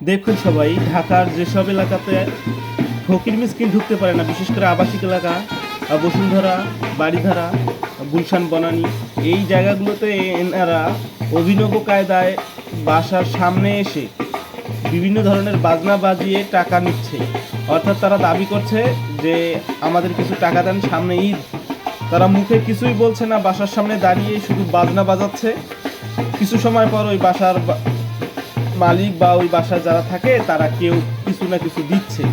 দেখুন সবাই, ঢাকার যেসব এলাকাতে ফকির মিসকিন ঢুকতে পারে না, বিশেষ করে আবাসিক এলাকা, বসুন্ধরা, বাড়িধারা, গুলশান, বনানী, এই জায়গাগুলোতে এনারা অভিনব কায়দায় বাসার সামনে এসে বিভিন্ন ধরনের বাজনা বাজিয়ে টাকা নিচ্ছে। অর্থাৎ তারা দাবি করছে যে আমাদের কিছু টাকা দেন, সামনে ঈদ। তারা মুখে কিছুই বলছে না, বাসার সামনে দাঁড়িয়ে শুধু বাজনা বাজাচ্ছে। কিছু সময় পর ওই বাসার মালিক বা ওই বাসায় যারা থাকে তারা কেউ কিছু না কিছু দিচ্ছে।